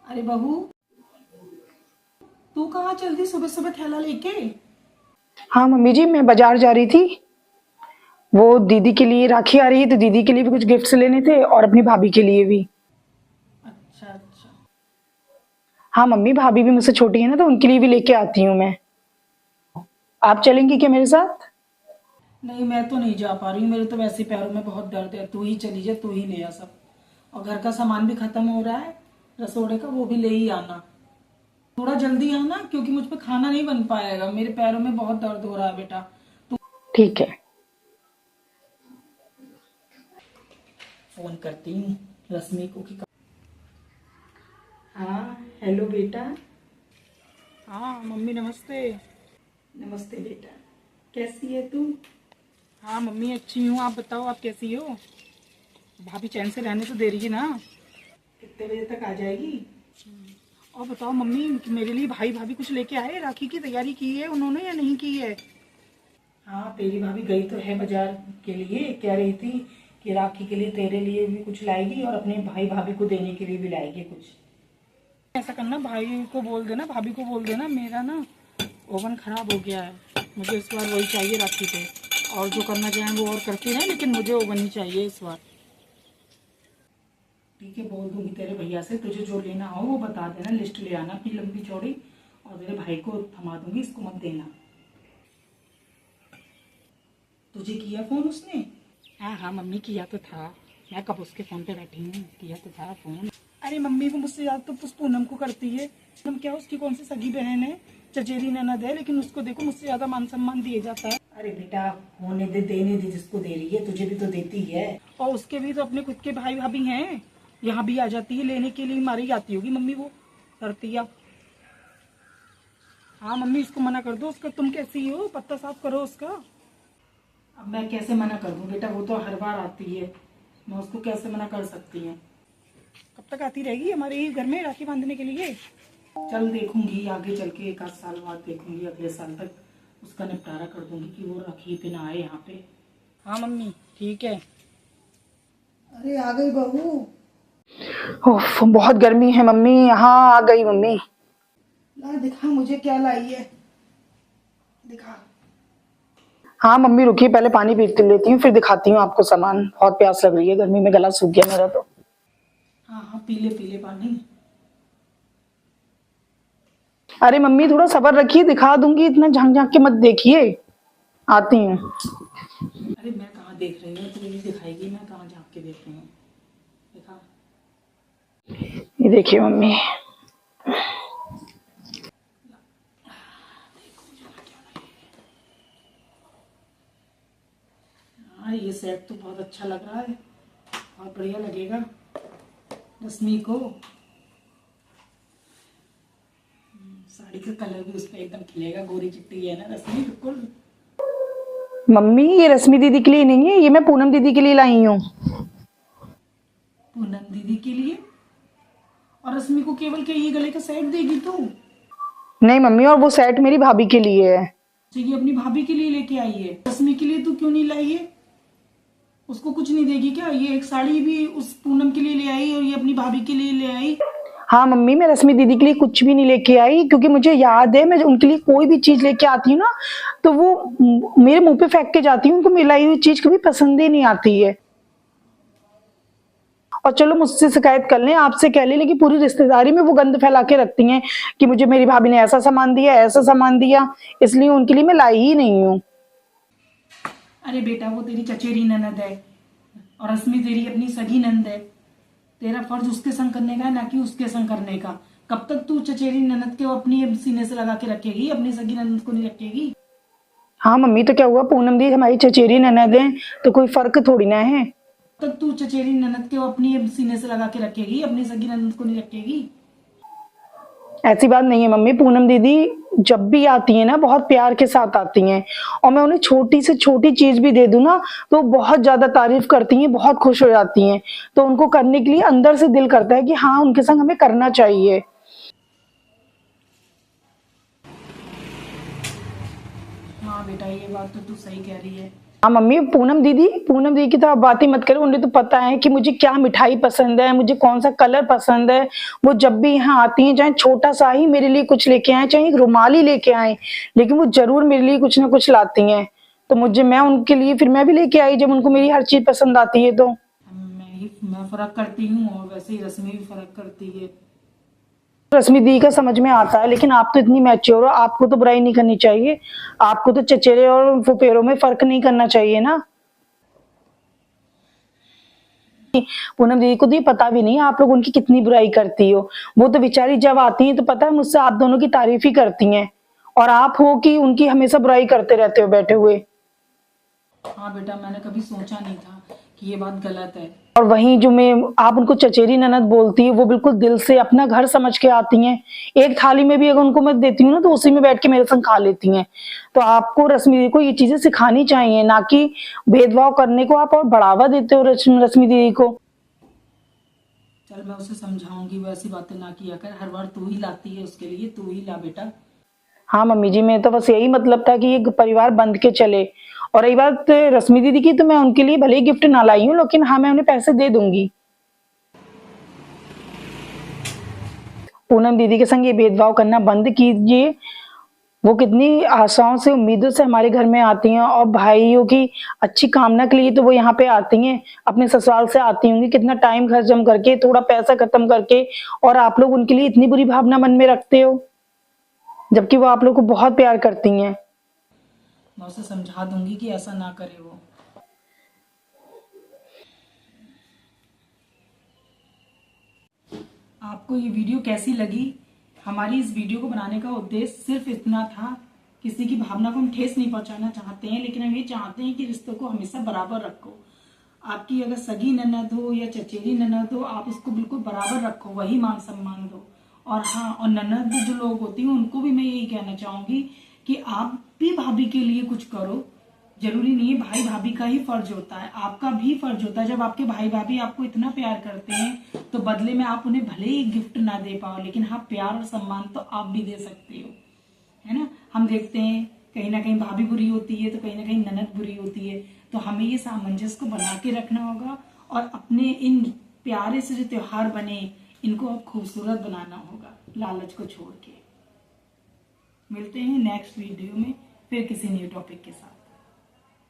अरे बहू, तू कहाँ चल दी सुबह सुबह थैला लेके? हाँ मम्मी जी, मैं बाजार जा रही थी। वो दीदी के लिए राखी आ रही है तो दीदी के लिए भी कुछ गिफ्ट्स लेने थे और अपनी भाभी के लिए भी। अच्छा अच्छा। हाँ मम्मी, भाभी भी मुझसे छोटी है ना, तो उनके लिए भी लेके आती हूँ मैं। आप चलेंगी क्या मेरे साथ? नहीं, मैं तो नहीं जा पा रही हूँ, मेरे तो वैसे ही पैरों में बहुत दर्द है। तू ही चली जा, तू ही ले आ सब। और घर का सामान भी खत्म हो रहा है, रसोड़े का वो भी ले ही आना। थोड़ा जल्दी आना, क्योंकि मुझ पे खाना नहीं बन पाएगा, मेरे पैरों में बहुत दर्द हो रहा है बेटा। ठीक है। फोन करती हूँ रश्मि को कि हाँ हेलो बेटा। हाँ मम्मी नमस्ते। नमस्ते बेटा, कैसी है तू? हाँ मम्मी अच्छी हूँ, आप बताओ आप कैसी हो? भाभी चैन से रहने तो दे रही है ना? कितने बजे तक आ जाएगी? और बताओ मम्मी कि मेरे लिए भाई भाभी कुछ लेके आए? राखी की तैयारी की है उन्होंने या नहीं की है? हाँ, तेरी भाभी गई तो है बाजार के लिए, कह रही थी कि राखी के लिए तेरे लिए भी कुछ लाएगी और अपने भाई भाभी को देने के लिए भी लाएगी कुछ। ऐसा करना, भाई को बोल देना, भाभी को बोल देना, मेरा ना ओवन खराब हो गया है, मुझे इस बार वही चाहिए राखी पे। और जो करना चाहें वो और करती रहें, लेकिन मुझे ओवन ही चाहिए इस बार। ठीक है, बोल दूंगी तेरे भैया से, तुझे जो लेना हो वो बता देना, लिस्ट ले आना अपनी लंबी चौड़ी। और तेरे भाई को थमा दूंगी, इसको मत देना। तुझे किया फोन उसने? हाँ हाँ मम्मी किया तो था, मैं कब उसके फोन पे बैठी हूँ, किया तो था फोन। अरे मम्मी वो मुझसे याद तो पूनम को करती है। पूनम क्या, उसकी कौन सी सगी बहन है, चचेरी ननद है, लेकिन उसको देखो मुझसे ज्यादा मान सम्मान दिया जाता है। अरे बेटा, होने दे, देने दे, जिसको दे रही है तुझे भी तो देती है। और उसके भी तो अपने खुद के भाई भाभी हैं, यहाँ भी आ जाती है लेने के लिए, मारी जाती होगी मम्मी वो करती है। हाँ मम्मी इसको मना कर दो, उसका तुम कैसी हो, पत्ता साफ करो उसका। अब मैं कैसे मना कर दूं बेटा, वो तो हर बार आती है, मैं उसको कैसे मना कर सकती हूँ? कब तक आती रहेगी हमारे ही घर में राखी बांधने के लिए? चल देखूंगी आगे चल के, एक आध साल बाद देखूंगी, अगले साल तक उसका निपटारा कर दूंगी कि वो राखी पे ना आए यहाँ पे। हाँ मम्मी ठीक है। अरे आ गई बहू। ओह, बहुत गर्मी है मम्मी। यहाँ आ गई मम्मी। ला दिखा मुझे क्या लाई है, दिखा। हाँ मम्मी रुकिए, पहले पानी पी लेती हूँ फिर दिखाती हूँ आपको सामान। बहुत प्यास लग रही है, गर्मी में गला सूख गया मेरा तो। हाँ हाँ, पीले पीले पानी। अरे मम्मी थोड़ा सब्र रखिए, दिखा दूंगी, इतना झांक झांक के मत देखिए। आती हूँ। अरे मैं कहाँ देख रही हूँ, तुझे नहीं दिखाएगी, मैं कहाँ झाँक के देख रही हूँ, दिखा। ये देखिए मम्मी। हाँ, ये सेट तो बहुत अच्छा लग रहा है, बहुत बढ़िया लगेगा रश्मि को। साड़ी का कलर भी उस पर एकदम खिलेगा, गोरी चिट्टी है ना रश्मि, बिल्कुल। मम्मी ये रश्मि दीदी के लिए नहीं है, ये मैं पूनम दीदी के लिए लाई हूँ। पूनम दीदी के लिए? और रश्मि को केवल के ये गले का सेट देगी तू? नहीं मम्मी, और वो सेट मेरी भाभी के लिए है। तो ये अपनी भाभी के लिए लेके आई है, रश्मि के लिए तू क्यों नहीं लाई है? उसको कुछ नहीं देगी क्या? ये एक साड़ी भी उस पूनम के लिए ले आई और ये अपनी भाभी के लिए ले आई। हाँ मम्मी, मैं रश्मि दीदी के लिए कुछ भी नहीं लेके आई, क्योंकि मुझे याद है मैं उनके लिए कोई भी चीज लेके आती हूँ ना, तो वो मेरे मुंह पे फेंक के जाती हूँ। उनको मिलाई हुई चीज कभी पसंद ही नहीं आती है। और चलो मुझसे शिकायत कर लें, आपसे कह लें, लेकिन पूरी रिश्तेदारी में वो गंद फैला के रखती हैं कि मुझे मेरी भाभी ने ऐसा सामान दिया, ऐसा सामान दिया, इसलिए उनके लिए मैं लाई ही नहीं हूँ। अरे बेटा, वो तेरी चचेरी ननद है और रश्मि तेरी अपनी सगी ननद है। तेरा फर्ज उसके संग करने का है, ना कि उसके संग करने का। कब तक तू चचेरी ननद के अपनी सीने से लगा के रखेगी, अपनी सगी ननद को नहीं रखेगी? हाँ मम्मी, तो क्या हुआ, पूनम दी हमारी चचेरी ननद है, तो कोई फर्क थोड़ी ना है। तब तू चचेरी ननद के अपनी सीने से लगा के रखेगी, अपनी सगी ननद को नहीं रखेगी? ऐसी बात नहीं है मम्मी, पूनम दीदी जब भी आती है ना बहुत प्यार के साथ आती हैं, और मैं उन्हें छोटी से छोटी चीज भी दे दूं ना तो बहुत ज्यादा तारीफ करती हैं, बहुत खुश हो जाती हैं। तो उनको करने के लिए अंदर से दिल करता है कि हाँ उनके संग हमें करना चाहिए। हाँ बेटा, ये बात तो तू सही कह रही है। हाँ मम्मी, पूनम दीदी की तो आप बात ही मत करो। उन्हें तो पता है कि मुझे क्या मिठाई पसंद है, मुझे कौन सा कलर पसंद है। वो जब भी यहाँ आती हैं, चाहे छोटा सा ही मेरे लिए कुछ लेके आए, चाहे एक रुमाल ही लेके आए, लेकिन वो जरूर मेरे लिए कुछ ना कुछ लाती हैं। तो मैं उनके लिए फिर मैं भी लेके आई जब उनको मेरी हर चीज पसंद आती है। तो मैं फर्क करती हूँ और वैसे ही रश्मि भी फर्क करती है। रश्मि दी का समझ में आता है, लेकिन आप तो इतनी मैच्योर हो, आपको तो बुराई नहीं करनी चाहिए। आपको तो चचेरे और फुफेरों में फर्क नहीं करना चाहिए ना। पूनम दीदी को तो ये पता भी नहीं है आप लोग उनकी कितनी बुराई करती हो। वो तो बेचारी जब आती है तो पता है मुझसे आप दोनों की तारीफ ही करती हैं, और आप हो कि उनकी हमेशा बुराई करते रहते हो बैठे हुए। हाँ बेटा, मैंने कभी सोचा नहीं था कि ये बात गलत है। और वहीं जो मैं आप उनको चचेरी ननद बोलती है, वो बिल्कुल दिल से अपना घर समझ के आती हैं। एक थाली में भी अगर उनको मैं देती हूँ ना, तो उसी में बैठ के मेरे संग खा लेती हैं। तो आपको रश्मि दीदी को ये चीजें सिखानी चाहिए, ना कि भेदभाव करने को आप और बढ़ावा देते हो रश्मि दीदी को। चल मैं उसे समझाऊंगी, वैसी बातें ना किया कर। हर बार तू ही लाती है उसके लिए, तू ही ला बेटा। हाँ मम्मी जी, मैं तो बस यही मतलब था कि ये परिवार बंध के चले। और रही बात रश्मि दीदी की, तो मैं उनके लिए भले ही गिफ्ट ना लाई हूँ, लेकिन हाँ मैं उन्हें पैसे दे दूंगी। पूनम दीदी के संग ये भेदभाव करना बंद कीजिए। वो कितनी आशाओं से उम्मीदों से हमारे घर में आती हैं, और भाइयों की अच्छी कामना के लिए तो वो यहाँ पे आती हैं। अपने ससुराल से आती होंगी, कितना टाइम खर्च जम करके, थोड़ा पैसा खत्म करके, और आप लोग उनके लिए इतनी बुरी भावना मन में रखते हो, जबकि वो आप लोग को बहुत प्यार करती हैं। मैं उसे समझा दूंगी कि ऐसा ना करे वो। आपको ये वीडियो कैसी लगी? हमारी इस वीडियो को बनाने का उद्देश्य सिर्फ इतना था, किसी की भावना को हम ठेस नहीं पहुंचाना चाहते हैं, लेकिन हम ये चाहते हैं कि रिश्तों को हमेशा बराबर रखो। आपकी अगर सगी ननद हो या चचेरी ननद हो, आप उसको बिल्कुल बराबर रखो, वही मान सम्मान दो। और हाँ, और ननद जो लोग होती हैं उनको भी मैं यही कहना चाहूंगी कि आप भी भाभी के लिए कुछ करो। जरूरी नहीं है भाई भाभी का ही फर्ज होता है, आपका भी फर्ज होता है। जब आपके भाई भाभी आपको इतना प्यार करते हैं, तो बदले में आप उन्हें भले ही गिफ्ट ना दे पाओ, लेकिन हाँ प्यार और सम्मान तो आप भी दे सकते हो, है ना। हम देखते हैं कहीं ना कहीं भाभी बुरी होती है, तो कहीं ना कहीं ननद बुरी होती है। तो हमें ये सामंजस्य को बना के रखना होगा, और अपने इन प्यारे से जो त्योहार बने, इनको अब खूबसूरत बनाना होगा, लालच को छोड़ के। मिलते हैं नेक्स्ट वीडियो में फिर किसी न्यू टॉपिक के साथ।